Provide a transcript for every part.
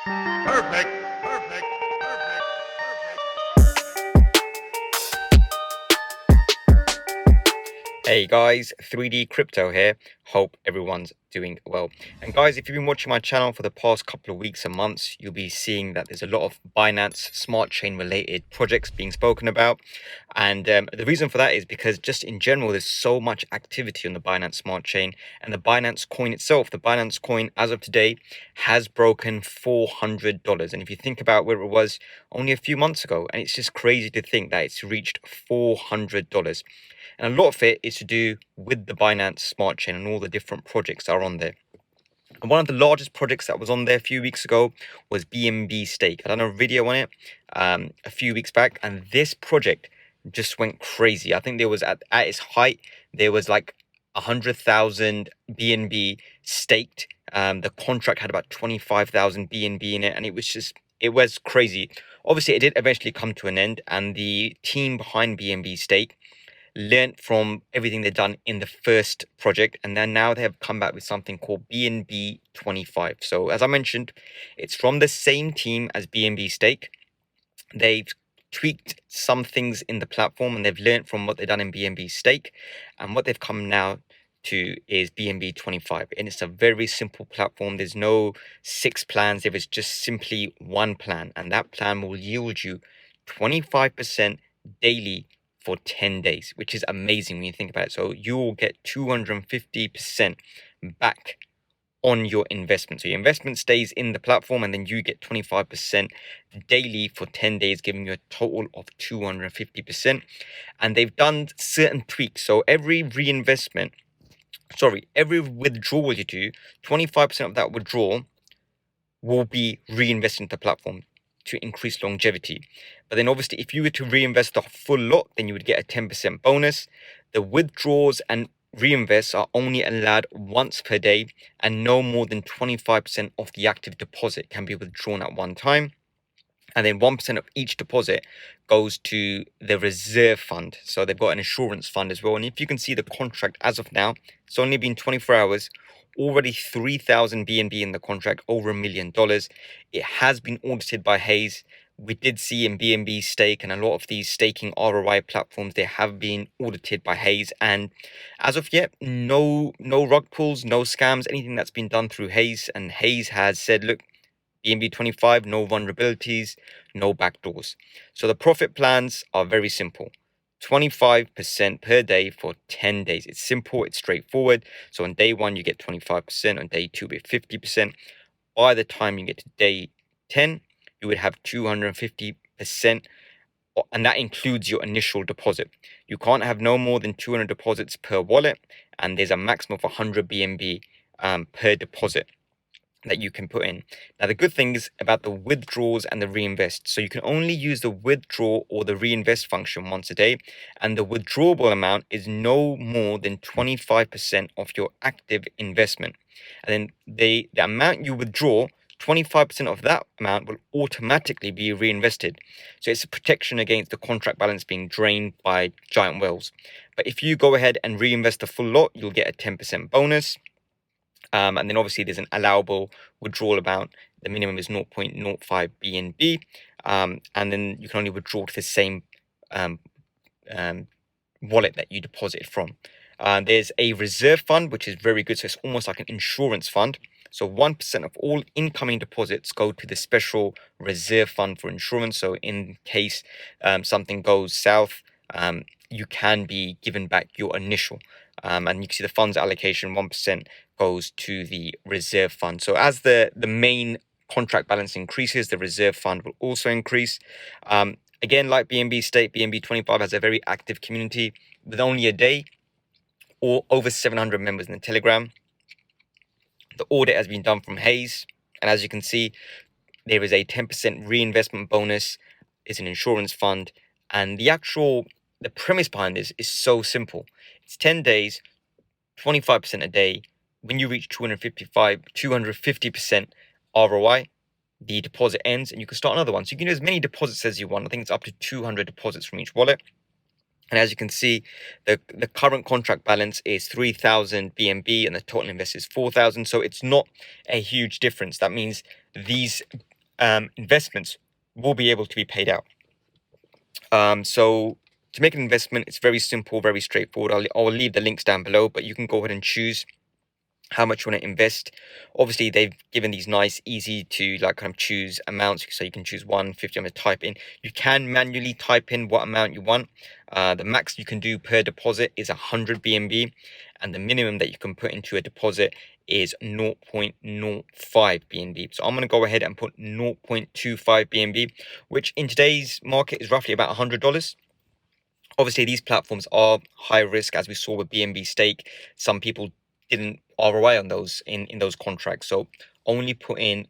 Perfect. Perfect. Perfect. Hey guys, 3D Crypto here. Hope everyone's doing well. And guys, if you've been watching my channel for the past couple of weeks and months, you'll be seeing that there's a lot of Binance smart chain related projects being spoken about. And the reason for that is because just in general, there's so much activity on the Binance smart chain, and the Binance coin itself, the Binance coin as of today has broken $400. And if you think about where it was only a few months ago, and it's just crazy to think that it's reached $400. And a lot of it is to do with the Binance Smart Chain and all the different projects that are on there. And one of the largest projects that was on there a few weeks ago was BNBStake. I done a video on it a few weeks back, and this project just went crazy. I think there was at its height, there was like 100,000 BNB staked. The contract had about 25,000 BNB in it, and it was crazy. Obviously, it did eventually come to an end, and the team behind BNBstake learned from everything they've done in the first project, and then now they have come back with something called BNB25. So as I mentioned, it's from the same team as BNBstake. They've tweaked some things in the platform, and they've learned from what they've done in BNBstake, and what they've come now to is BNB25. And it's a very simple platform. There's no 6 plans, there is just simply one plan, and that plan will yield you 25% daily for 10 days, which is amazing when you think about it. So you will get 250% back on your investment. So your investment stays in the platform, and then you get 25% daily for 10 days, giving you a total of 250%. And they've done certain tweaks. So every withdrawal you do, 25% of that withdrawal will be reinvested into the platform to increase longevity. But then obviously, if you were to reinvest the full lot, then you would get a 10% bonus. The withdrawals and reinvests are only allowed once per day, and no more than 25% of the active deposit can be withdrawn at one time. And then 1% of each deposit goes to the reserve fund. So they've got an insurance fund as well. And if you can see the contract as of now, it's only been 24 hours, already 3,000 BNB in the contract, over $1 million. It has been audited by Hayes. We did see in BNBstake and a lot of these staking ROI platforms, they have been audited by Hayes. And as of yet, no rug pulls, no scams, anything that's been done through Hayes. And Hayes has said, look, BNB25, no vulnerabilities, no backdoors. So the profit plans are very simple. 25% per day for 10 days. It's simple, it's straightforward. So on day 1, you get 25%. On day 2, you get 50%. By the time you get to day 10, you would have 250%. And that includes your initial deposit. You can't have no more than 200 deposits per wallet. And there's a maximum of 100 BNB per deposit that you can put in. Now, the good thing is about the withdrawals and the reinvest. So you can only use the withdraw or the reinvest function once a day, and the withdrawable amount is no more than 25% of your active investment. And then the amount you withdraw, 25% of that amount will automatically be reinvested. So it's a protection against the contract balance being drained by giant whales. But if you go ahead and reinvest the full lot, you'll get a 10% bonus. And then obviously there's an allowable withdrawal amount. The minimum is 0.05 BNB. And then you can only withdraw to the same wallet that you deposited from. There's a reserve fund, which is very good. So it's almost like an insurance fund. So 1% of all incoming deposits go to the special reserve fund for insurance. So in case something goes south, you can be given back your initial. And you can see the funds allocation, 1% goes to the reserve fund. So as the main contract balance increases, the reserve fund will also increase. Again, like BNBstake, BNB25 has a very active community with only a day or over 700 members in the Telegram. The audit has been done from Hayes. And as you can see, there is a 10% reinvestment bonus. It's an insurance fund. And the premise behind this is so simple. It's 10 days, 25% a day. When you reach 250% ROI, the deposit ends and you can start another one. So you can do as many deposits as you want. I think it's up to 200 deposits from each wallet. And as you can see, the current contract balance is 3,000 BNB and the total invest is 4,000. So it's not a huge difference. That means these investments will be able to be paid out. So to make an investment, it's very simple, very straightforward. I'll leave the links down below, but you can go ahead and choose how much you want to invest. Obviously, they've given these nice, easy to like kind of choose amounts. So you can choose 150. I'm going to type in. You can manually type in what amount you want. The max you can do per deposit is 100 BNB, and the minimum that you can put into a deposit is 0.05 BNB. So I'm going to go ahead and put 0.25 BNB, which in today's market is roughly about $100. Obviously, these platforms are high risk, as we saw with BNBStake. Some people didn't ROI on those in those contracts. So only put in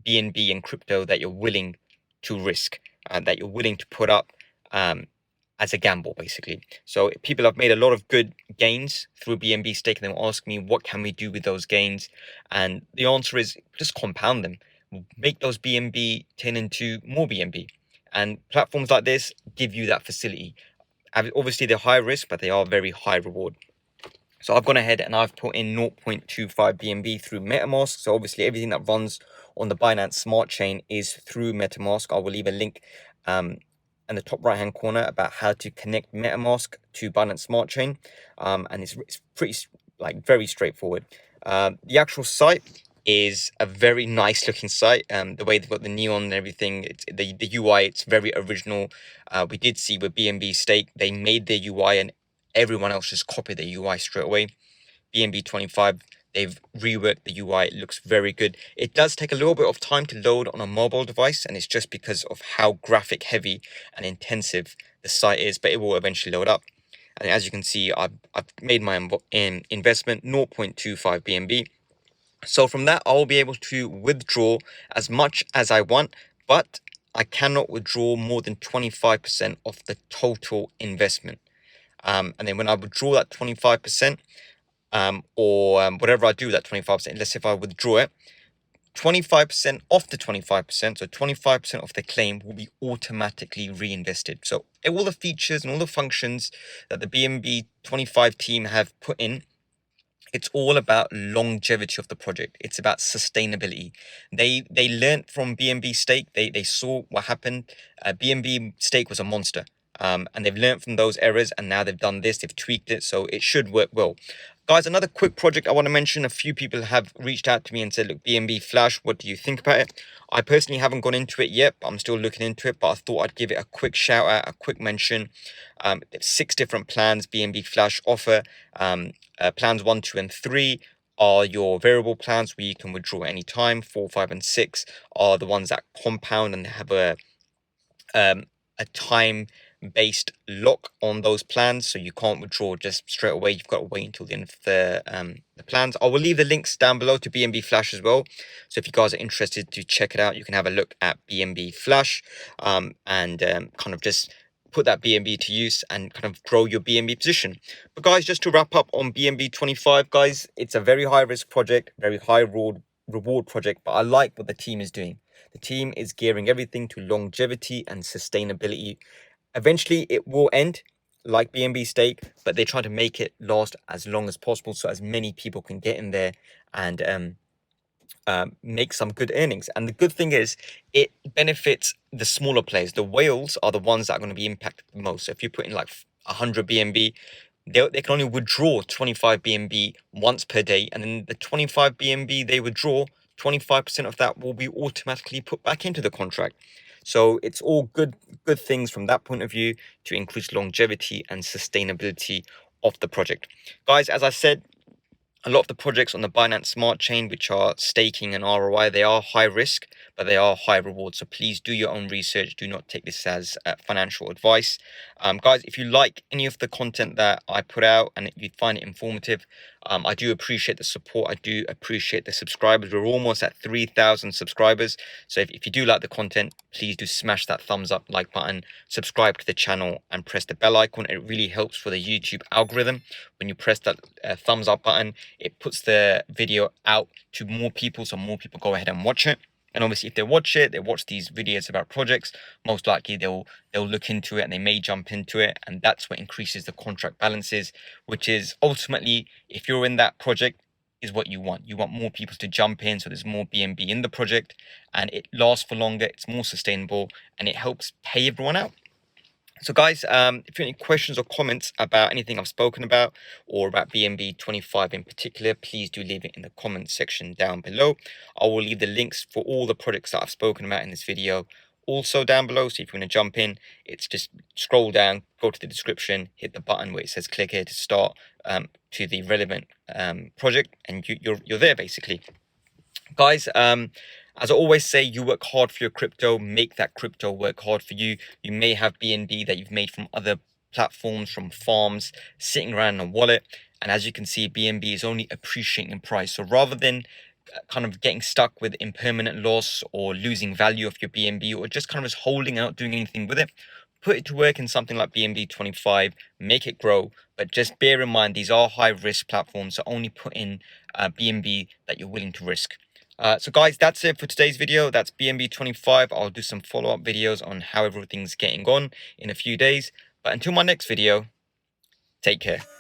BNB and crypto that you're willing to risk and that you're willing to put up as a gamble, basically. So people have made a lot of good gains through BNBStake, and they will ask me, what can we do with those gains? And the answer is just compound them. Make those BNB turn into more BNB. And platforms like this give you that facility. Obviously, they're high risk, but they are very high reward. So I've gone ahead and I've put in 0.25 BNB through MetaMask. So obviously everything that runs on the Binance Smart Chain is through MetaMask. I will leave a link in the top right hand corner about how to connect MetaMask to Binance Smart Chain. And it's pretty very straightforward. The actual site is a very nice looking site. The way they've got the neon and everything, the UI, it's very original. We did see with BNBstake, they made their UI and everyone else just copied the UI straight away. BNB25, they've reworked the UI. It looks very good. It does take a little bit of time to load on a mobile device, and it's just because of how graphic heavy and intensive the site is, but it will eventually load up. And as you can see, I've made my investment 0.25 BNB. So from that, I'll be able to withdraw as much as I want, but I cannot withdraw more than 25% of the total investment. And then when I withdraw that 25%, or whatever I do with that 25%, let's say if I withdraw it, 25% off the 25%, so 25% of the claim will be automatically reinvested. So all the features and all the functions that the BNB25 team have put in, it's all about longevity of the project. It's about sustainability. They learned from BNBstake. They saw what happened. BNBstake was a monster. And they've learned from those errors, and now they've done this, they've tweaked it, so it should work well. Guys, another quick project I want to mention. A few people have reached out to me and said, look, BNB FLASH, what do you think about it? I personally haven't gone into it yet, but I'm still looking into it, but I thought I'd give it a quick shout out, a quick mention. There's 6 different plans BNB FLASH offer. Plans 1, 2, and 3 are your variable plans where you can withdraw at any time. 4, 5, and 6 are the ones that compound and have a time-based lock on those plans, so you can't withdraw just straight away. You've got to wait until the end of the plans. I will leave the links down below to BNB FLASH as well, so if you guys are interested to check it out, you can have a look at BNB FLASH and kind of just put that BNB to use and kind of grow your BNB position. But guys, just to wrap up on BNB25, guys, it's a very high risk project, very high reward project, but I like what the team is doing. The team is gearing everything to longevity and sustainability. Eventually, it will end like BNBstake, but they try to make it last as long as possible so as many people can get in there and make some good earnings. And the good thing is, it benefits the smaller players. The whales are the ones that are going to be impacted the most. So if you put in like 100 BNB, they can only withdraw 25 BNB once per day, and then the 25 BNB they withdraw, 25% of that will be automatically put back into the contract. So it's all good things from that point of view to increase longevity and sustainability of the project. Guys, as I said, a lot of the projects on the Binance Smart Chain, which are staking and ROI, they are high risk, but they are high reward. So please do your own research. Do not take this as financial advice. Guys, if you like any of the content that I put out and you find it informative, I do appreciate the support. I do appreciate the subscribers. We're almost at 3,000 subscribers. So if you do like the content, please do smash that thumbs up, like button, subscribe to the channel and press the bell icon. It really helps for the YouTube algorithm. When you press that thumbs up button, it puts the video out to more people, so more people go ahead and watch it. And obviously, if they watch it, they watch these videos about projects, most likely they'll look into it and they may jump into it, and that's what increases the contract balances, which is ultimately, if you're in that project, is what you want. You want more people to jump in, so there's more BNB in the project, and it lasts for longer, it's more sustainable, and it helps pay everyone out. So guys, if you have any questions or comments about anything I've spoken about, or about BNB25 in particular, please do leave it in the comments section down below. I will leave the links for all the products that I've spoken about in this video also down below. So if you want to jump in, it's just scroll down, go to the description, hit the button where it says click here to start to the relevant project, and you're there basically. Guys, as I always say, you work hard for your crypto, make that crypto work hard for you. You may have BNB that you've made from other platforms, from farms, sitting around in a wallet. And as you can see, BNB is only appreciating in price. So rather than kind of getting stuck with impermanent loss or losing value of your BNB, or just kind of just holding out, doing anything with it, put it to work in something like BNB25, make it grow. But just bear in mind, these are high risk platforms, so only put in BNB that you're willing to risk. So guys, that's it for today's video. That's BNB25. I'll do some follow-up videos on how everything's getting on in a few days. But until my next video, take care.